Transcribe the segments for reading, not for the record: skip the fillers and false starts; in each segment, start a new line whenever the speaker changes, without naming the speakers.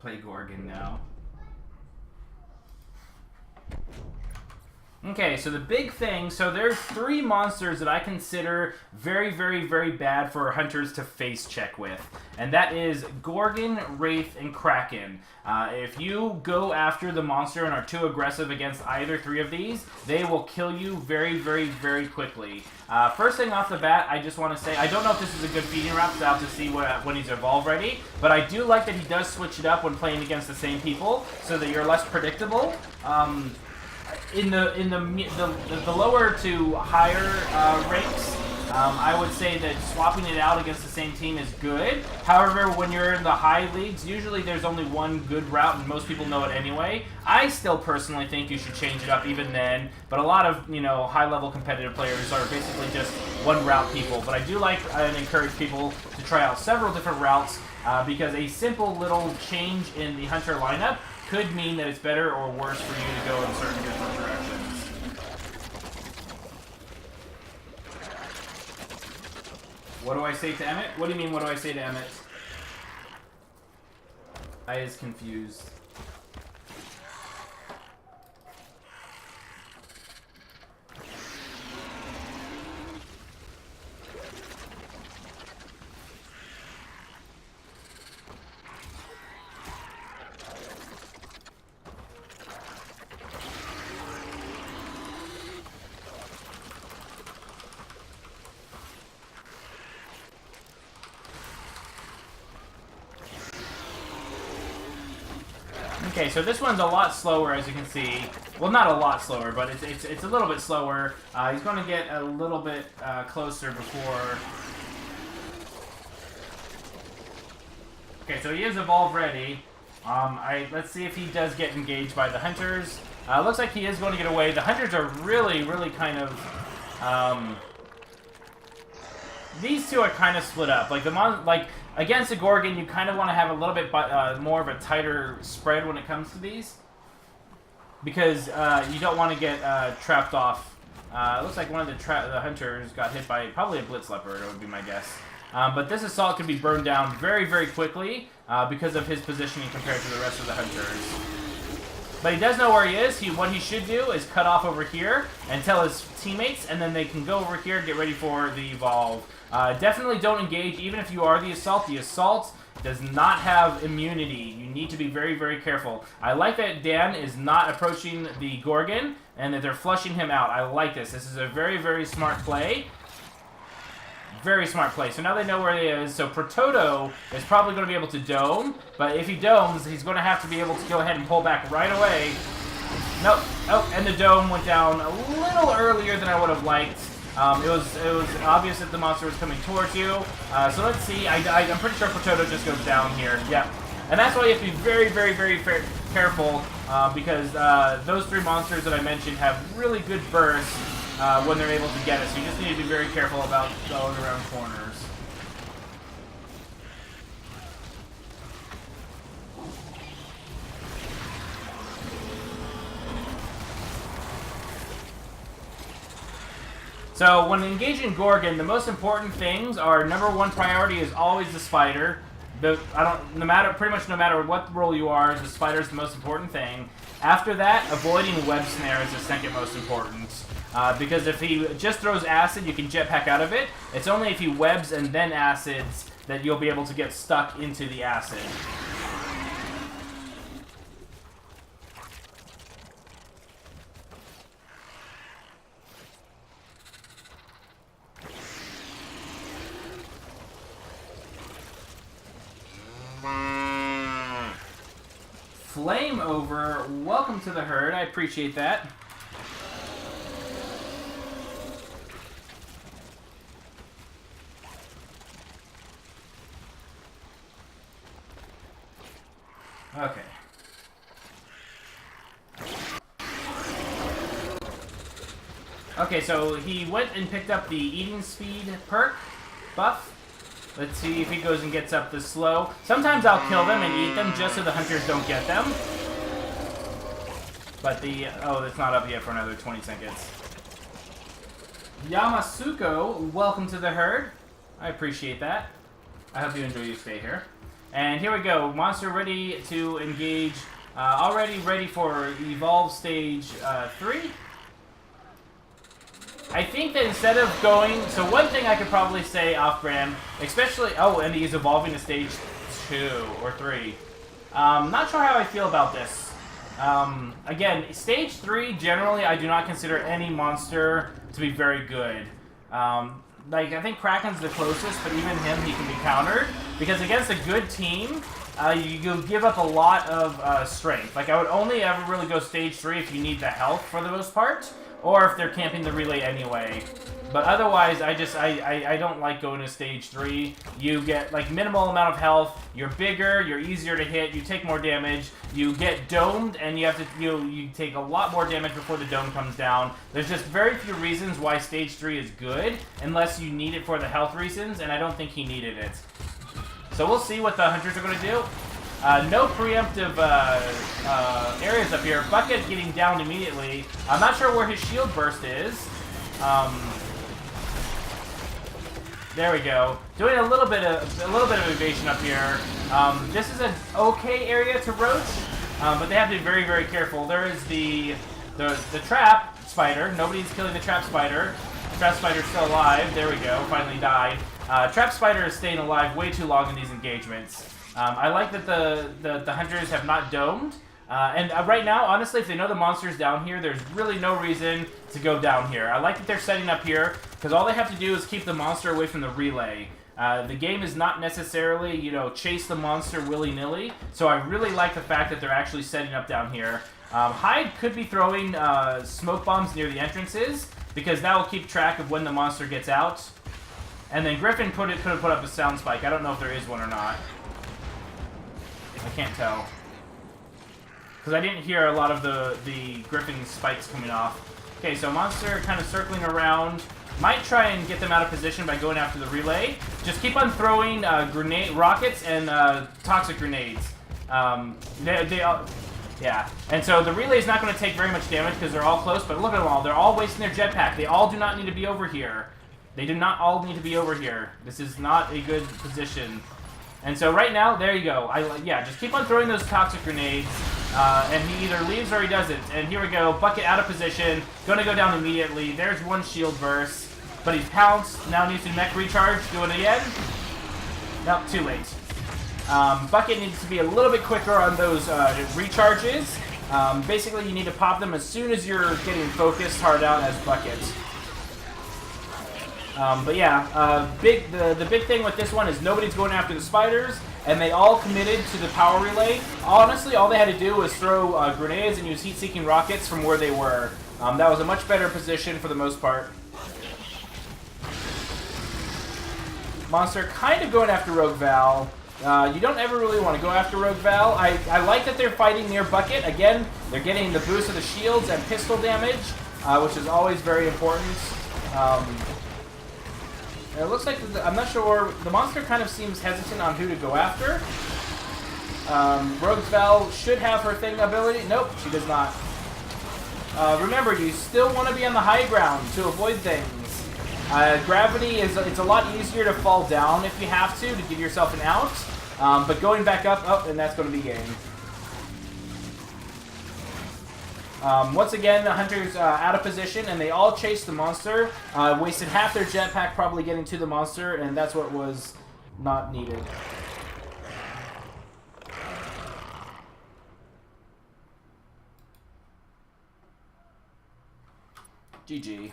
play Gorgon now. Okay, so the big thing, so there's 3 monsters that I consider very, very, very bad for hunters to face check with. And that is Gorgon, Wraith, and Kraken. If you go after the monster and are too aggressive against either 3 of these, they will kill you very, very, very quickly. First thing off the bat, I just want to say, I don't know if this is a good feeding route, so I'll have to see when he's evolved ready. But I do like that he does switch it up when playing against the same people, so that you're less predictable. In the lower to higher ranks, I would say that swapping it out against the same team is good. However, when you're in the high leagues, usually there's only one good route, and most people know it anyway. I still personally think you should change it up even then, but a lot of, you know, high-level competitive players are basically just one route people. But I do like and encourage people to try out several different routes because a simple little change in the hunter lineup could mean that it's better or worse for you to go in certain different directions. What do I say to Emmett? What do you mean, what do I say to Emmett? I is confused. Okay, so this one's a lot slower, as you can see. Well, not a lot slower, but it's a little bit slower. He's going to get a little bit closer before... Okay, so he is evolved ready. Let's see if he does get engaged by the hunters. Looks like he is going to get away. The hunters are really, really kind of... these two are kind of split up. Like against the Gorgon, you kind of want to have a little bit more of a tighter spread when it comes to these, because you don't want to get trapped off. It looks like one of the hunters got hit by probably a blitz leopard, would be my guess. But this assault can be burned down very, very quickly because of his positioning compared to the rest of the hunters. But he does know where he is. What he should do is cut off over here and tell his teammates, and then they can go over here and get ready for the evolve. Definitely don't engage, even if you are the assault. The assault does not have immunity. You need to be very, very careful. I like that Dan is not approaching the Gorgon, and that they're flushing him out. I like this. This is a very, very smart play. Very smart play. So now they know where he is. So Prototo is probably going to be able to dome, but if he domes, he's going to have to be able to go ahead and pull back right away. Nope. Oh, and the dome went down a little earlier than I would have liked. It was obvious that the monster was coming towards you. So let's see. I'm pretty sure Prototo just goes down here. Yeah. And that's why you have to be very, very, very careful because those 3 monsters that I mentioned have really good bursts when they're able to get it. So you just need to be very careful about going around corners. So when engaging Gorgon, the most important things are, #1 priority is always the spider. Pretty much no matter what role you are, the spider is the most important thing. After that, avoiding web snare is the second most important. Because if he just throws acid, you can jetpack out of it. It's only if he webs and then acids that you'll be able to get stuck into the acid. Flame over, welcome to the herd. I appreciate that. Okay. Okay, so he went and picked up the eating speed perk buff. Let's see if he goes and gets up this slow. Sometimes I'll kill them and eat them just so the hunters don't get them. But oh, it's not up yet for another 20 seconds. Yamasuko, welcome to the herd. I appreciate that. I hope you enjoy your stay here. And here we go. Monster ready to engage. Already ready for Evolve Stage 3. I think that instead of going... So one thing I could probably say off-brand, especially... Oh, and he's evolving to Stage 2 or 3. Not sure how I feel about this. Again, Stage 3, generally, I do not consider any monster to be very good. Like, I think Kraken's the closest, but even him, he can be countered. Because against a good team, you give up a lot of strength. Like, I would only ever really go Stage 3 if you need the health for the most part, or if they're camping the relay anyway. But otherwise, I don't like going to Stage 3. You get, like, minimal amount of health, you're bigger, you're easier to hit, you take more damage, you get domed, and you have to, you take a lot more damage before the dome comes down. There's just very few reasons why Stage 3 is good, unless you need it for the health reasons, and I don't think he needed it. So we'll see what the hunters are going to do. No preemptive areas up here. Bucket getting downed immediately. I'm not sure where his shield burst is. There we go. Doing a little bit of evasion up here. This is an okay area to roach, but they have to be very, very careful. There is the trap spider. Nobody's killing the trap spider. Trap spider's still alive. There we go. Finally died. Trap spider is staying alive way too long in these engagements. I like that the hunters have not domed. And right now, honestly, if they know the monster's down here, there's really no reason to go down here. I like that they're setting up here, because all they have to do is keep the monster away from the relay. The game is not necessarily, you know, chase the monster willy-nilly, so I really like the fact that they're actually setting up down here. Hyde could be throwing smoke bombs near the entrances, because that will keep track of when the monster gets out. And then Griffin could have put up a sound spike. I don't know if there is one or not. I can't tell. Because I didn't hear a lot of the Griffin spikes coming off. Okay, so monster kind of circling around. Might try and get them out of position by going after the relay. Just keep on throwing rockets and toxic grenades. Yeah. And so the relay is not going to take very much damage because they're all close, but look at them all. They're all wasting their jetpack. They all do not need to be over here. They do not all need to be over here. This is not a good position. And so right now, there you go. Yeah, just keep on throwing those toxic grenades, and he either leaves or he doesn't. And here we go, Bucket out of position, going to go down immediately. There's one shield burst, but he's pounced. Now needs to mech recharge. Do it again. Nope, too late. Bucket needs to be a little bit quicker on those recharges. Basically, you need to pop them as soon as you're getting focused hard out as Bucket. But yeah, the big thing with this one is nobody's going after the spiders, and they all committed to the power relay. Honestly, all they had to do was throw grenades and use heat-seeking rockets from where they were. That was a much better position for the most part. Monster kind of going after Rogue Val. You don't ever really want to go after Rogue Val. I like that they're fighting near Bucket. Again, they're getting the boost of the shields and pistol damage, which is always very important. It looks like, I'm not sure, the monster kind of seems hesitant on who to go after. Rogue Val should have her thing ability. Nope, she does not. Remember, you still want to be on the high ground to avoid things. Gravity it's a lot easier to fall down if you have to give yourself an out. But going back up, and that's going to be game. Once again, the hunter's out of position, and they all chased the monster. Wasted half their jetpack probably getting to the monster, and that's what was not needed. GG.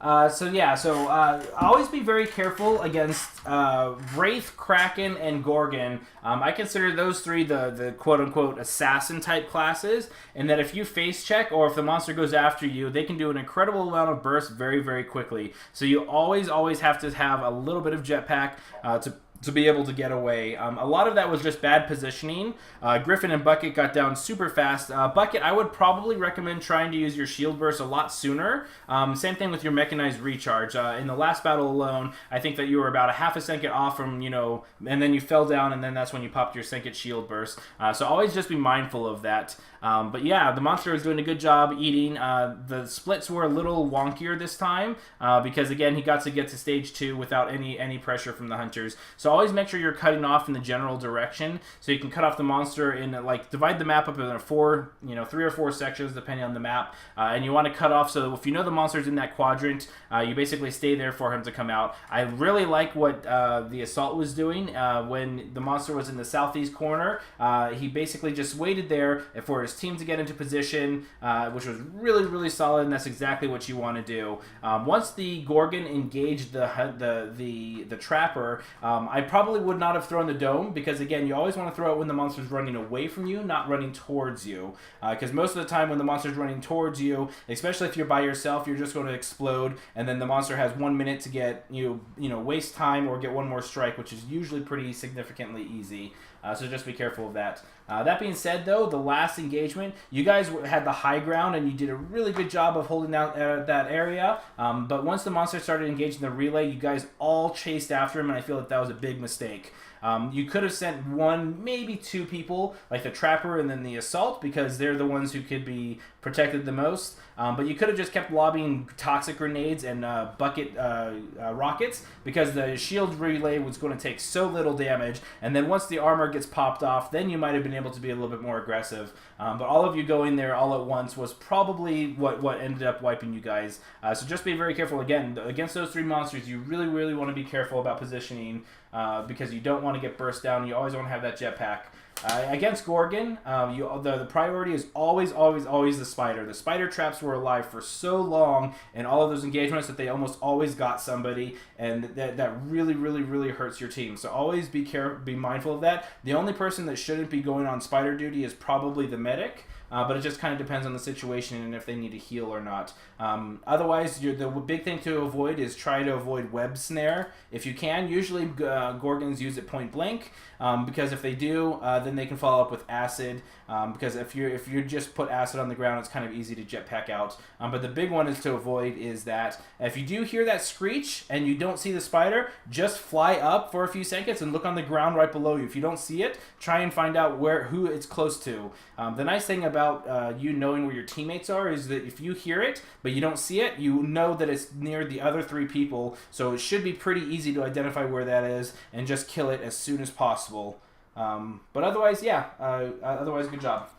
Always be very careful against Wraith, Kraken, and Gorgon. I consider those three the quote-unquote assassin-type classes, and that if you face check, or if the monster goes after you, they can do an incredible amount of burst very, very quickly. So you always have to have a little bit of jetpack to be able to get away. A lot of that was just bad positioning. Griffin and Bucket got down super fast. Bucket, I would probably recommend trying to use your shield burst a lot sooner. Same thing with your mechanized recharge. In the last battle alone, I think that you were about a half a second off from, you know, and then you fell down, and then that's when you popped your second shield burst. So always just be mindful of that. But yeah, the monster is doing a good job eating. The splits were a little wonkier this time because, again, he got to get to stage 2 without any pressure from the hunters. So always make sure you're cutting off in the general direction, so you can cut off the monster in, like, divide the map up into 3 or 4 sections depending on the map, and you want to cut off so if you know the monster's in that quadrant, you basically stay there for him to come out. I really like what the assault was doing when the monster was in the southeast corner. He basically just waited there for his team to get into position, which was really solid, and that's exactly what you want to do. Once the Gorgon engaged the trapper, I probably would not have thrown the dome, because again, you always want to throw it when the monster's running away from you, not running towards you, because most of the time when the monster's running towards you, especially if you're by yourself, you're just going to explode, and then the monster has 1 minute to get waste time or get one more strike, which is usually pretty significantly easy. So just be careful of that. That being said, though, the last engagement, you guys had the high ground, and you did a really good job of holding out that area. But once the monster started engaging the relay, you guys all chased after him, and I feel that was a big mistake. You could have sent 1, maybe 2 people, like the trapper and then the assault, because they're the ones who could be protected the most. But you could have just kept lobbing toxic grenades and bucket rockets, because the shield relay was going to take so little damage. And then once the armor gets popped off, then you might have been able to be a little bit more aggressive. But all of you going there all at once was probably what ended up wiping you guys. So just be very careful. Again, against those 3 monsters, you really want to be careful about positioning, because you don't want to get burst down. You always want to have that jetpack. Against Gorgon, the priority is always the spider. The spider traps were alive for so long in all of those engagements that they almost always got somebody, and that really hurts your team. So always be mindful of that. The only person that shouldn't be going on spider duty is probably the medic. But it just kind of depends on the situation and if they need to heal or not. Otherwise, the big thing to avoid is try to avoid web snare if you can. Usually Gorgons use it point blank, because if they do, then they can follow up with acid. Because if you just put acid on the ground, it's kind of easy to jetpack out. But the big one is to avoid is that if you do hear that screech and you don't see the spider, just fly up for a few seconds and look on the ground right below you. If you don't see it, try and find out who it's close to. The nice thing about you knowing where your teammates are is that if you hear it but you don't see it, you know that it's near the other 3 people, so it should be pretty easy to identify where that is and just kill it as soon as possible. But otherwise, yeah, otherwise good job.